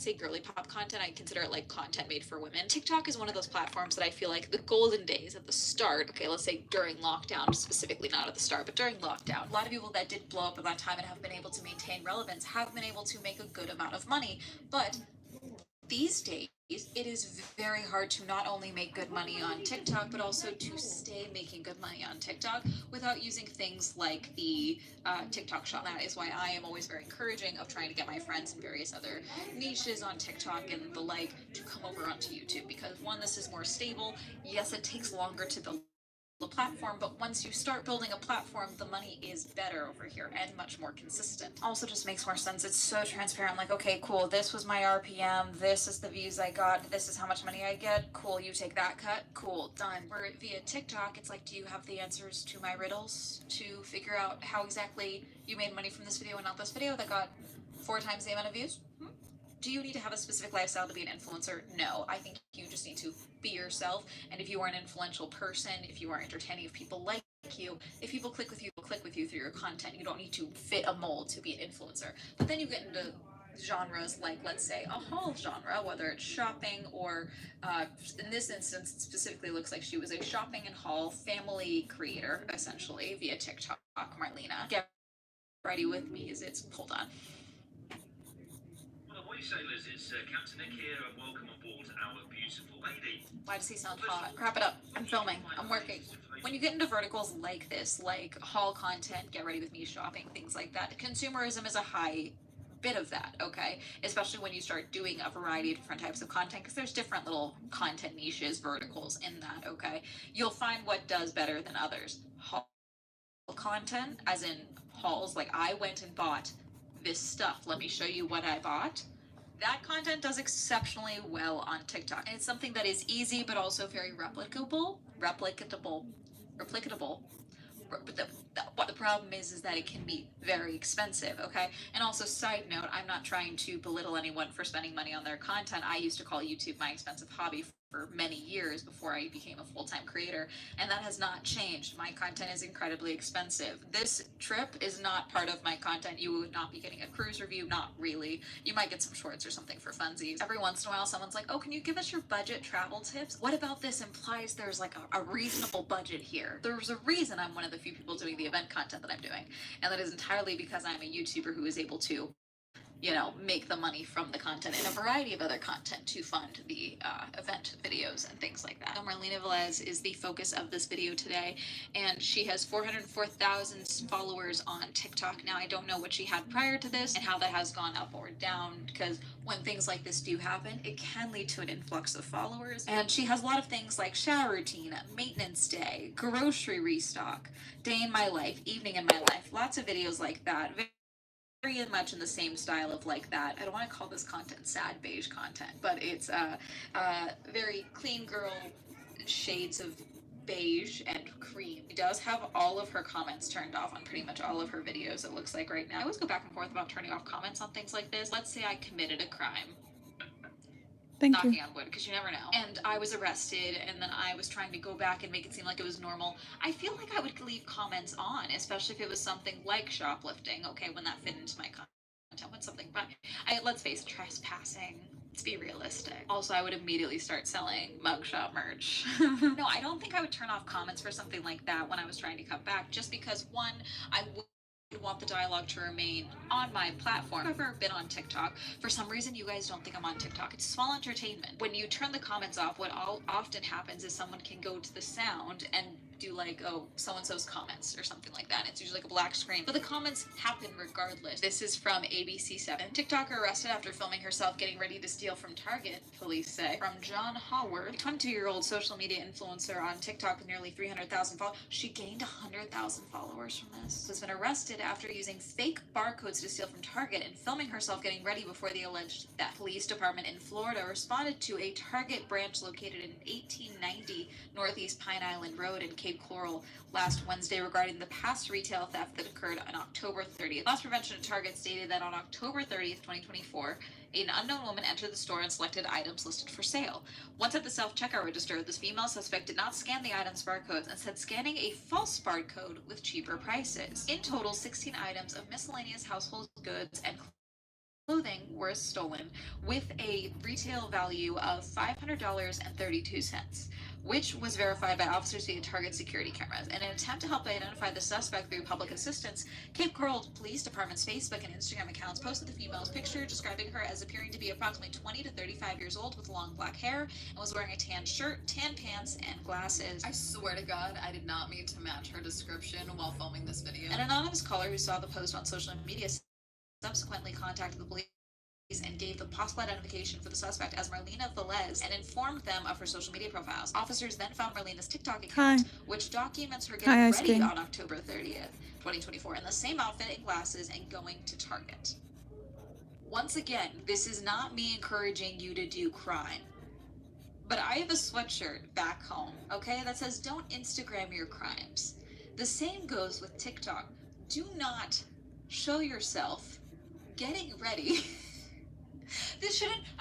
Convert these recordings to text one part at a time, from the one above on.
say girly pop content. I consider it like content made for women. TikTok is one of those platforms that I feel like the golden days at the start, okay, let's say during lockdown, specifically not at the start, but during lockdown, a lot of people that did blow up at that time and have been able to maintain relevance have been able to make a good amount of money. But these days, it is very hard to not only make good money on TikTok, but also to stay making good money on TikTok without using things like the TikTok shop. That is why I am always very encouraging of trying to get my friends in various other niches on TikTok and the like to come over onto YouTube, because one, this is more stable. Yes, it takes longer to build a platform, but once you start building a platform, the money is better over here and much more consistent. Also just makes more sense. It's so transparent, like, okay, cool, this was my RPM, this is the views I got, this is how much money I get, cool, you take that cut, cool, done. Where via TikTok, it's like, do you have the answers to my riddles to figure out how exactly you made money from this video and not this video that got 4 times the amount of views? Do you need to have a specific lifestyle to be an influencer? No, I think you just need to be yourself. And if you are an influential person, if you are entertaining, if people like you, if people click with you through your content, you don't need to fit a mold to be an influencer. But then you get into genres like, let's say, a haul genre, whether it's shopping or in this instance, it specifically looks like she was a shopping and haul family creator, essentially, via TikTok. Marlena, get ready with me as it's, hold on. Sailors, it's Captain Nick here, and welcome aboard our beautiful lady. Why does he sound hot? Crap it up. I'm filming. I'm working. When you get into verticals like this, like haul content, get ready with me, shopping, things like that, consumerism is a high bit of that, okay? Especially when you start doing a variety of different types of content, because there's different little content niches, verticals in that, okay? You'll find what does better than others. Haul content, as in hauls, like I went and bought this stuff. Let me show you what I bought. That content does exceptionally well on TikTok. And it's something that is easy, but also very replicable. But the problem is that it can be very expensive, okay? And also, side note, I'm not trying to belittle anyone for spending money on their content. I used to call YouTube my expensive hobby for many years before I became a full-time creator, and that has not changed. My content is incredibly expensive. This trip is not part of my content. You would not be getting a cruise review, not really. You might get some shorts or something for funsies. Every once in a while, someone's like, oh, can you give us your budget travel tips? What about this implies there's like a reasonable budget here? There's a reason I'm one of the few people doing the event content that I'm doing, and that is entirely because I'm a YouTuber who is able to, you know, make the money from the content and a variety of other content to fund the event videos and things like that. So Marlena Velez is the focus of this video today, and she has 404,000 followers on TikTok. Now, I don't know what she had prior to this and how that has gone up or down, because when things like this do happen, it can lead to an influx of followers. And she has a lot of things like shower routine, maintenance day, grocery restock, day in my life, evening in my life, lots of videos like that. Very much in the same style of like that. I don't want to call this content sad beige content, but it's very clean girl shades of beige and cream. She does have all of her comments turned off on pretty much all of her videos, it looks like right now. I always go back and forth about turning off comments on things like this. Let's say I committed a crime. Knocking on wood, because you never know. And I was arrested, and then I was trying to go back and make it seem like it was normal. I feel like I would leave comments on, especially if it was something like shoplifting, okay, when that fit into my content, when something, but let's face it, trespassing. Let's be realistic. Also, I would immediately start selling mugshot merch. No, I don't think I would turn off comments for something like that when I was trying to cut back, just because, one, I would want the dialogue to remain on my platform. I've ever been on TikTok. For some reason, you guys don't think I'm on TikTok. It's small entertainment. When you turn the comments off, what often happens is someone can go to the sound and do like, oh, so-and-so's comments or something like that. It's usually like a black screen, but the comments happen regardless. This is from ABC7. TikToker arrested after filming herself getting ready to steal from Target, police say. From John Howard, a 22-year-old social media influencer on TikTok with nearly 300,000 followers. She gained 100,000 followers from this. Has been arrested after using fake barcodes to steal from Target and filming herself getting ready before the alleged theft. Police department in Florida responded to a Target branch located in 1890 Northeast Pine Island Road in Cape Coral last Wednesday regarding the past retail theft that occurred on October 30th. Loss prevention at Target stated that on October 30th, 2024, an unknown woman entered the store and selected items listed for sale. Once at the self-checkout register, this female suspect did not scan the items' barcodes and said scanning a false barcode with cheaper prices. In total, 16 items of miscellaneous household goods and clothing were stolen with a retail value of $500.32, which was verified by officers via Target security cameras. In an attempt to help identify the suspect through public assistance, Cape Coral Police Department's Facebook and Instagram accounts posted the female's picture, describing her as appearing to be approximately 20 to 35 years old with long black hair and was wearing a tan shirt, tan pants, and glasses. I swear to God, I did not mean to match her description while filming this video. An anonymous caller who saw the post on social media subsequently contacted the police and gave the possible identification for the suspect as Marlena Velez and informed them of her social media profiles. Officers then found Marlena's TikTok account, which documents her getting ready on October 30th, 2024, in the same outfit and glasses and going to Target. Once again, this is not me encouraging you to do crime, but I have a sweatshirt back home, okay, that says don't Instagram your crimes. The same goes with TikTok. Do not show yourself getting ready. I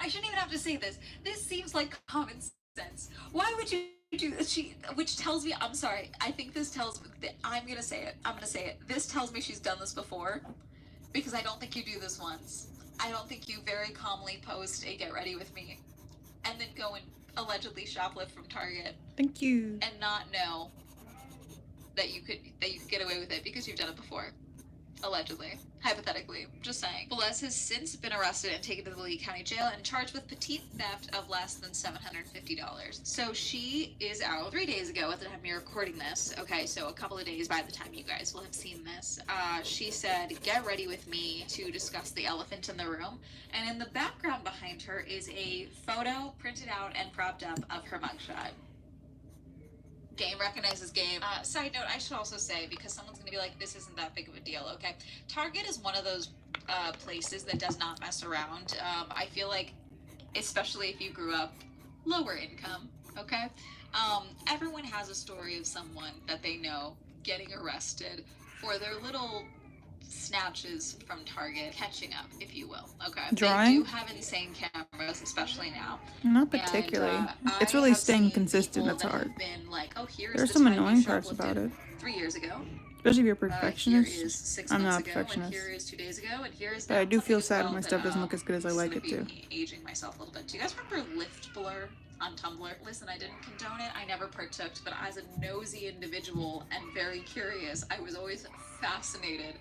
shouldn't even have to say this. This seems like common sense. Why would you do this? Which tells me, I'm sorry, I think this tells me, I'm gonna say it. This tells me she's done this before, because I don't think you do this once. I don't think you very calmly post a get ready with me, and then go and allegedly shoplift from Target. Thank you. And not know that you could get away with it because you've done it before. Allegedly. Hypothetically. Just saying. Velez has since been arrested and taken to the Lee County Jail and charged with petite theft of less than $750. So she is out 3 days ago at the time you're recording this. Okay, so a couple of days by the time you guys will have seen this. She said, get ready with me to discuss the elephant in the room. And in the background behind her is a photo printed out and propped up of her mugshot. Game recognizes game. Side note, I should also say, because someone's gonna be like, this isn't that big of a deal, okay? Target is one of those places that does not mess around. I feel like, especially if you grew up lower income, okay? Everyone has a story of someone that they know getting arrested for their little snatches from Target, catching up, if you will. Okay. Drawing? They do have insane cameras, especially now. Not particularly. It's really staying consistent that's hard. Like, oh, There's some annoying parts about it. 3 years ago. Especially if you're a Here perfectionist. is 6 I'm months not a ago, perfectionist. and here is 2 days ago, and here is But now I do feel something as sad well when my that, stuff doesn't look as good as I this is like gonna it to. be me aging myself a little bit. Do you guys remember Lift Blur on Tumblr? Listen, I didn't condone it. I never partook, but as a nosy individual and very curious, I was always fascinated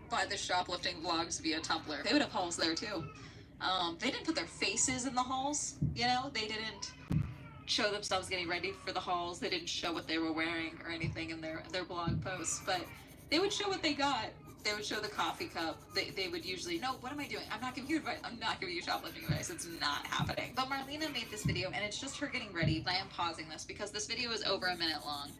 by the shoplifting vlogs via Tumblr. They would have hauls there too. They didn't put their faces in the hauls, you know? They didn't show themselves getting ready for the hauls. They didn't show what they were wearing or anything in their blog posts, but they would show what they got. They would show the coffee cup. They would usually, no, what am I doing? I'm not giving you advice. I'm not giving you shoplifting advice. It's not happening. But Marlena made this video, and it's just her getting ready. I am pausing this because this video is over a minute long.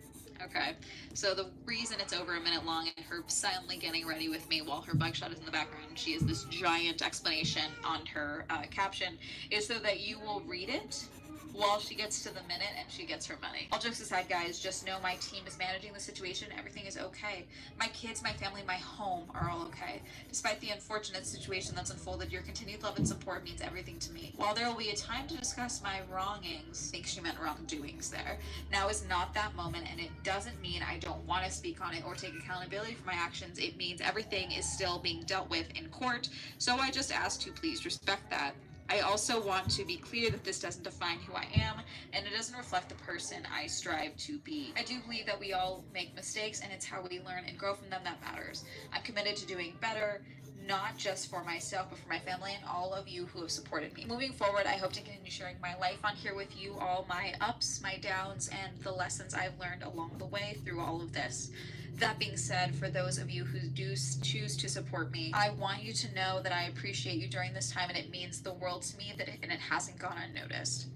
Okay, so the reason it's over a minute long and her silently getting ready with me while her mugshot is in the background, she has this giant explanation on her caption, is so that you will read it while she gets to the minute and she gets her money. All jokes aside, guys, just know my team is managing the situation. Everything is okay. My kids, my family, my home are all okay. Despite the unfortunate situation that's unfolded, your continued love and support means everything to me. While there will be a time to discuss my wrongings, I think she meant wrongdoings there, now is not that moment, and it doesn't mean I don't want to speak on it or take accountability for my actions. It means everything is still being dealt with in court, so I just ask to please respect that. I also want to be clear that this doesn't define who I am, and it doesn't reflect the person I strive to be. I do believe that we all make mistakes, and it's how we learn and grow from them that matters. I'm committed to doing better, not just for myself, but for my family and all of you who have supported me. Moving forward, I hope to continue sharing my life on here with you, all my ups, my downs, and the lessons I've learned along the way through all of this. That being said, for those of you who do choose to support me, I want you to know that I appreciate you during this time, and it means the world to me, and it hasn't gone unnoticed.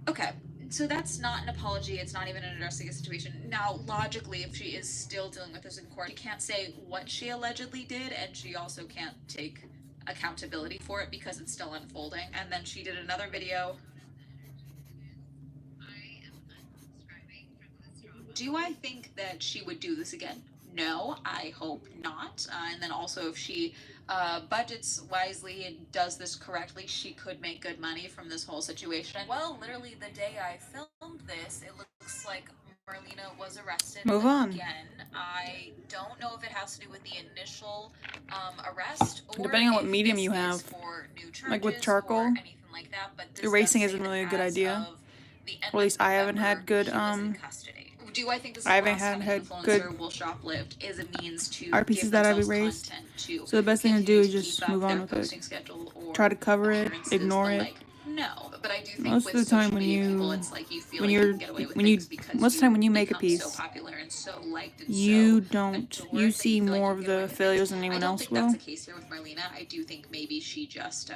Okay, so that's not an apology. It's not even addressing a situation. Now, logically, if she is still dealing with this in court, she can't say what she allegedly did, and she also can't take accountability for it because it's still unfolding. And then she did another video. Do I think that she would do this again? No, I hope not. And then also, if she budgets wisely and does this correctly, she could make good money from this whole situation. Well, literally the day I filmed this, it looks like Marlena was arrested Move on. again. I don't know if it has to do with the initial arrest or Depending on what if medium this you is have. for new Like with charges charcoal, or anything like that, but this erasing does say isn't really a that good as idea. of the end Or at least of I haven't November, had good she was in custody. Do I think this is I the haven't last time an had influencer good will shoplift is a means to art pieces give that I've themselves erased. content to So the best thing to do continue is to just keep up move on their with it. posting schedule or Try to cover it, appearances, ignore the it. like. No, but I do think Most with of the time social when media people, you it's like you feel when like you you're can get away with when you things because most of the time when you make a become so piece, popular and so liked and you so don't adored you that see feel like more you of can get away the with failures things. than I anyone don't else think will. that's the case here with Marlena. I do think maybe she just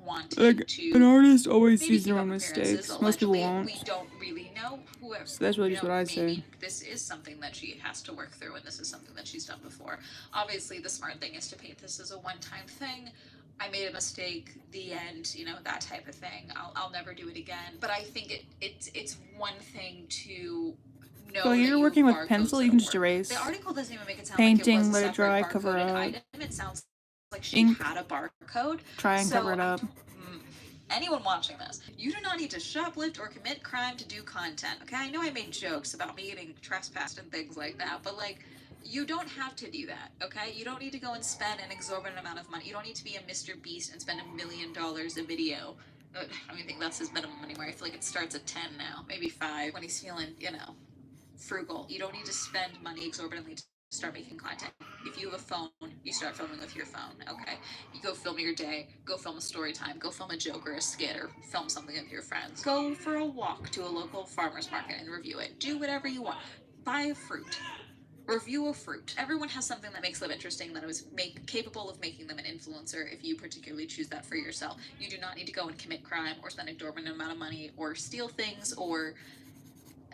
wanted Like to an artist always maybe sees keep their up own appearances. mistakes. Most people Allegedly, won't. we don't really know whoever. So that's really You just know, what I'd maybe say. this is something that she has to work through, and this is something that she's done before. Obviously, the smart thing is to paint this as a one-time thing. I made a mistake, the end, you know, that type of thing. I'll never do it again. But I think it's one thing to know So that you're you working have with barcodes pencil, you that'll can just work. erase. The article doesn't even make it sound Painting, like it was a let it separate dry, cover barcoded up. item. It sounds like she Ink, had a barcode. try and cover it So up. anyone watching this, you do not need to shoplift or commit crime to do content, okay? I know I made jokes about me getting trespassed and things like that, but like, you don't have to do that, okay? You don't need to go and spend an exorbitant amount of money. You don't need to be a Mr. Beast and spend $1 million a video. I don't even think that's his minimum anymore. I feel like it starts at 10 now, maybe 5 when he's feeling, you know, frugal. You don't need to spend money exorbitantly to start making content. If you have a phone, you start filming with your phone, okay? You go film your day, go film a story time, go film a joke or a skit, or film something with your friends. Go for a walk to a local farmer's market and review it. Do whatever you want. Buy a fruit. Review a fruit. Everyone has something that makes them interesting that is capable of making them an influencer if you particularly choose that for yourself. You do not need to go and commit crime or spend an exorbitant amount of money or steal things or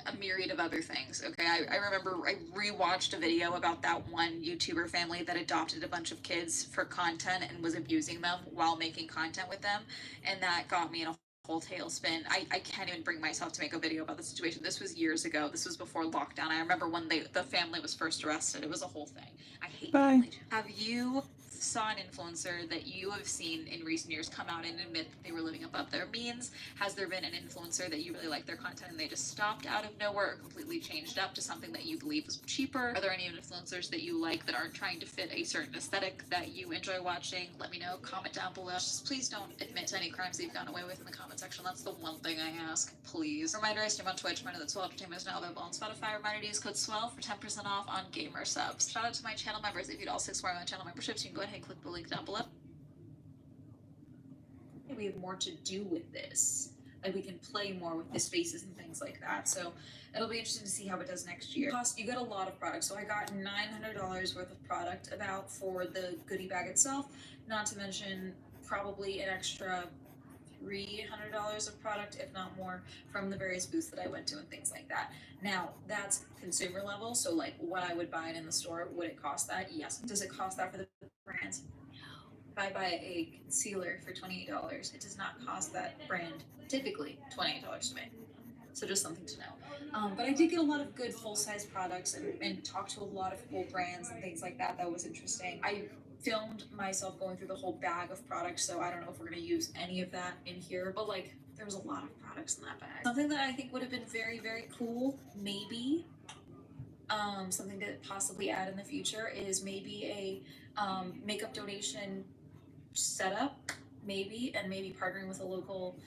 a myriad of other things. Okay, I remember I rewatched a video about that one YouTuber family that adopted a bunch of kids for content and was abusing them while making content with them, and that got me in a whole tailspin. I can't even bring myself to make a video about the situation. This was years ago. This was before lockdown. I remember when the family was first arrested. It was a whole thing. I hate family. Have you saw an influencer that you have seen in recent years come out and admit that they were living above their means? Has there been an influencer that you really like their content and they just stopped out of nowhere or completely changed up to something that you believe was cheaper? Are there any influencers that you like that aren't trying to fit a certain aesthetic that you enjoy watching? Let me know. Comment down below. Just please don't admit to any crimes that you've gotten away with in the comment section. That's the one thing I ask, please. Reminder, I stream on Twitch. Reminder that Swell Entertainment is now available on Spotify. Reminder to use code SWELL for 10% off on gamer subs. Shout out to my channel members. If you'd also explore my channel memberships, you can go ahead and click the link down below. We have more to do with this. Like, we can play more with the spaces and things like that. So it'll be interesting to see how it does next year. You get a lot of products. So I got $900 worth of product about for the goodie bag itself, not to mention probably an extra $300 of product, if not more, from the various booths that I went to and things like that. Now, that's consumer level, so like what I would buy it in the store, would it cost that? Yes. Does it cost that for the brands? If I buy a concealer for $28, it does not cost that brand typically $28 to make. So just something to know. But I did get a lot of good full-size products and talked to a lot of cool brands and things like that. That was interesting. I filmed myself going through the whole bag of products, so I don't know if we're going to use any of that in here, but like there was a lot of products in that bag. Something that I think would have been very, very cool, maybe something to possibly add in the future is maybe a makeup donation setup, maybe, and maybe partnering with a local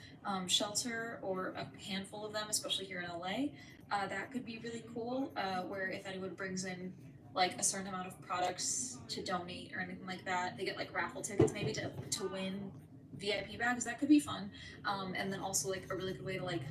shelter or a handful of them, especially here in LA. That could be really cool, where if anyone brings in like a certain amount of products to donate or anything like that, they get like raffle tickets maybe to win VIP bags. That could be fun. And then also like a really good way to like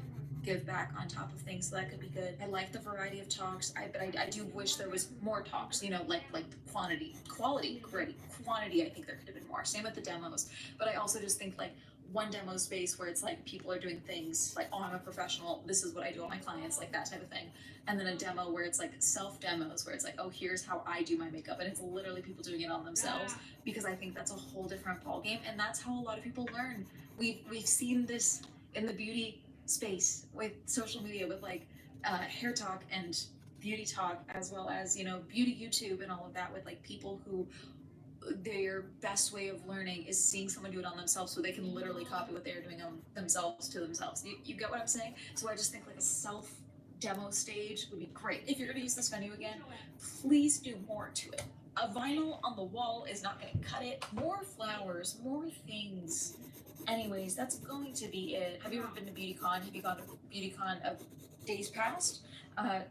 give back on top of things, so that could be good. I like the variety of talks, but I do wish there was more talks, you know, like quality, great. Quantity, I think there could have been more. Same with the demos, but I also just think like one demo space where it's like people are doing things like, oh, I'm a professional, this is what I do with my clients, like that type of thing. And then a demo where it's like self demos, where it's like, oh, here's how I do my makeup, and it's literally people doing it on themselves, because I think that's a whole different ballgame, and that's how a lot of people learn. We've seen this in the beauty space with social media, with like hair talk and beauty talk, as well as, you know, beauty YouTube and all of that, with like people who their best way of learning is seeing someone do it on themselves, so they can literally copy what they're doing on themselves to themselves. You get what I'm saying? So I just think like a self demo stage would be great. If you're going to use this venue again, please do more to it. A vinyl on the wall is not going to cut it. More flowers, more things. Anyways, that's going to be it. Have you ever been to BeautyCon? Have you gone to BeautyCon of days past?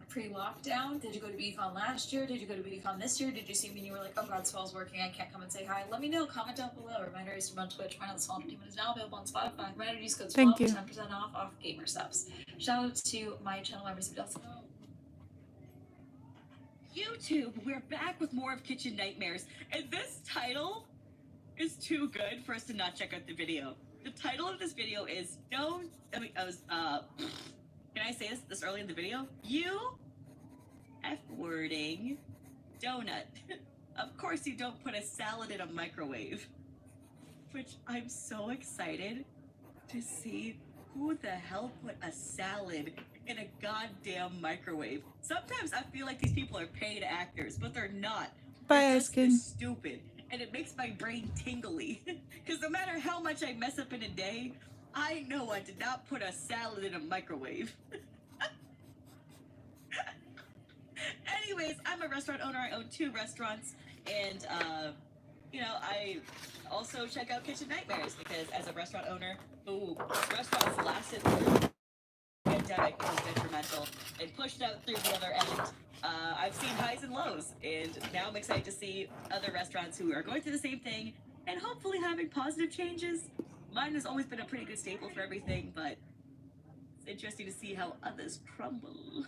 Pre-lockdown? Did you go to BeautyCon last year? Did you go to BeautyCon this year? Did you see when you were like, oh god, Swell's working, I can't come and say hi? Let me know, comment down below. Reminder is on Twitch, find out the Swell Entertainment is now available on Spotify. Reminder to use code Thank SWELL you. for 10% off gamer subs. Shout out to my channel members who also YouTube, we're back with more of Kitchen Nightmares, and this title is too good for us to not check out the video. The title of this video is can I say this early in the video? You F-wording donut. Of course you don't put a salad in a microwave. Which I'm so excited to see who the hell put a salad in a goddamn microwave. Sometimes I feel like these people are paid actors, but they're not. They're just Asking. stupid. And it makes my brain tingly. Because no matter how much I mess up in a day, I know I did not put a salad in a microwave. Anyways, I'm a restaurant owner. I own 2 restaurants. And, I also check out Kitchen Nightmares because as a restaurant owner who restaurants lasted through the pandemic, it was detrimental and pushed out through the other end. I've seen highs and lows, and now I'm excited to see other restaurants who are going through the same thing and hopefully having positive changes. Mine has always been a pretty good staple for everything, but it's interesting to see how others crumble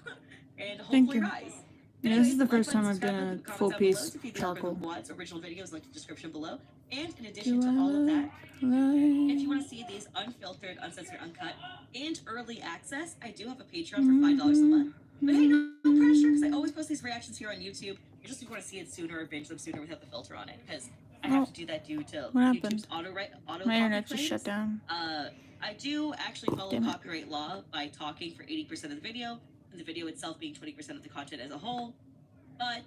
and hopefully you. rise. Yeah, this is the Like first button, time I've subscribe done button, a comments full down below piece to feed the charcoal. algorithm wants original videos, like the description below. And in addition to all of that, if you want to see these unfiltered, uncensored, uncut, and early access, I do have a Patreon for $5 a month. But hey, no pressure, because I always post these reactions here on YouTube. You just want to see it sooner or binge them sooner without the filter on it, because I have to do that due to What YouTube's happened? auto My internet copy just shut claims. down. I do actually follow Damn it. copyright law by talking for 80% of the video, and the video itself being 20% of the content as a whole. But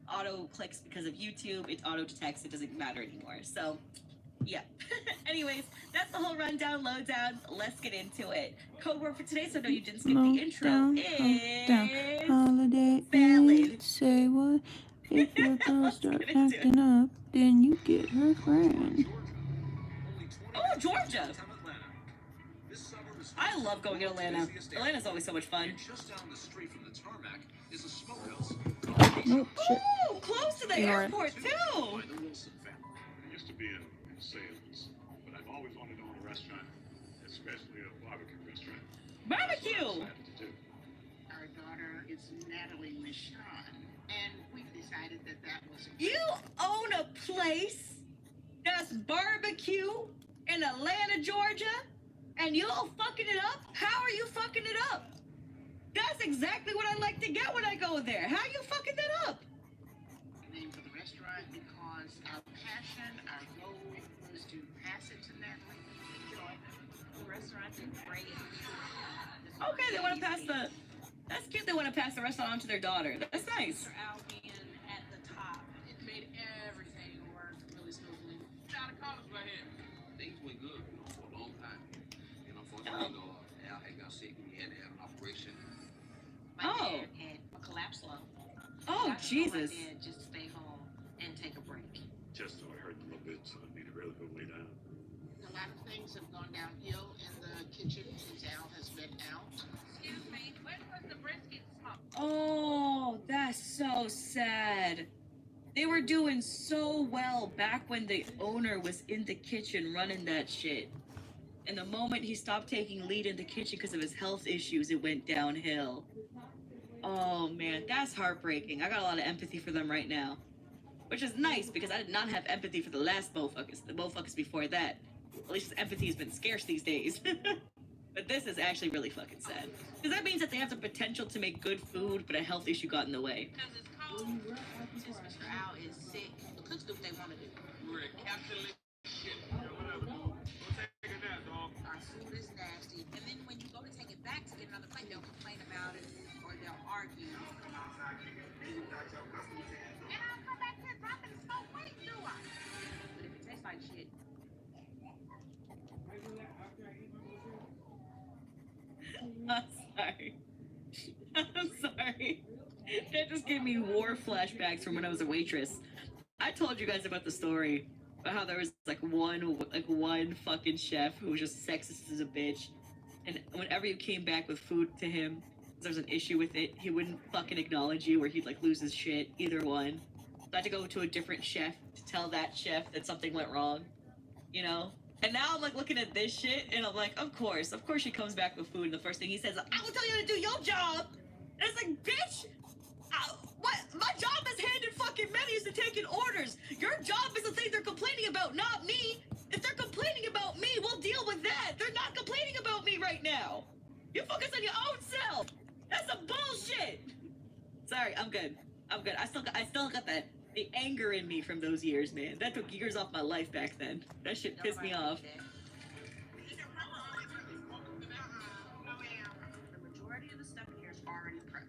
auto clicks because of YouTube, it auto detects, it doesn't matter anymore. So, yeah. Anyways, that's the whole rundown, lowdown. Let's get into it. Code word for today, so no, you didn't skip the intro, Down. is Holiday salad. Inn, say what? If your girl Let's start get into acting up, then you get her friend. Oh, Georgia! I love going to Atlanta. Atlanta's always so much fun. Just down the street from the tarmac is a smokehouse. Oh, shit. Ooh, close to the Ignore it. airport, too! By the Wilson family. I used to be in sales, but I've always wanted to own a restaurant, especially a barbecue restaurant. Barbecue! That's what I decided to do. Our daughter is Natalie Michon, and we decided that was You own a place that's barbecue in Atlanta, Georgia, and you're fucking it up? How are you fucking it up? That's exactly what I like to get when I go there. How you fucking that up? the name for the restaurant because our passion, our goal was to pass it to Natalie. The restaurant did great. Okay, they want to pass the... That's cute, they want to pass the restaurant on to their daughter. That's nice. Mr. Al being at the top, it made everything work really smoothly. Out of college right here. Things went good, for a long time. And unfortunately, Al had got sick and he had to have an operation. My Oh. dad had a collapse lung. Oh, I told Jesus. my dad just stay home and take a break. Just so it hurt a little bit, so I need to really go lay down. A lot of things have gone downhill in the kitchen since Al has been out. Excuse me, when was the brisket smoked? Oh, that's so sad. They were doing so well back when the owner was in the kitchen running that shit. And the moment he stopped taking lead in the kitchen because of his health issues, it went downhill. Oh man, that's heartbreaking. I got a lot of empathy for them right now. Which is nice because I did not have empathy for the last motherfuckers, the motherfuckers before that. At least empathy has been scarce these days. But this is actually really fucking sad. Because that means that they have the potential to make good food, but a health issue got in the way. Because it's cold. Since Mr. Al is sick, the cooks do what they want to do. We're encapsulating shit. Our food is nasty. And then when you go to take it back to get another plate, they'll complain about it or they'll argue. And I'll come back here dropping the smoke weight, do I? But if it tastes like shit, I'm sorry. I'm sorry. That just gave me war flashbacks from when I was a waitress. I told you guys about the story about how there was one fucking chef who was just sexist as a bitch, and whenever you came back with food to him, there was an issue with it, he wouldn't fucking acknowledge you, or he'd like lose his shit. Either one. So I had to go to a different chef to tell that chef that something went wrong. You know. And now I'm like looking at this shit, and I'm like, of course she comes back with food, and the first thing he says, "I will tell you how to do your job." And it's like, bitch. What? My job is handing fucking menus and taking orders. Your job is the thing they're complaining about, not me. If they're complaining about me, we'll deal with that. They're not complaining about me right now. You focus on your own self. That's some bullshit. Sorry, I'm good. I still got the anger in me from those years, man. That took years off my life back then. That shit pissed me off. No, ma'am. The majority of the stuff here is already prepped.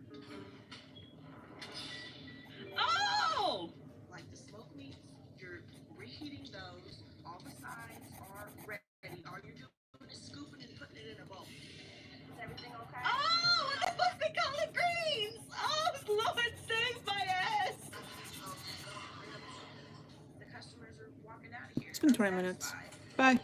Oh! Like the smoked meats, you're reheating those. All the sides are ready. All you're doing is scooping and putting it in a bowl. Is everything okay? Oh, and they're supposed to be collard greens! Oh, Lord, save my ass! The customers are walking out of here. It's been 20 minutes. Bye.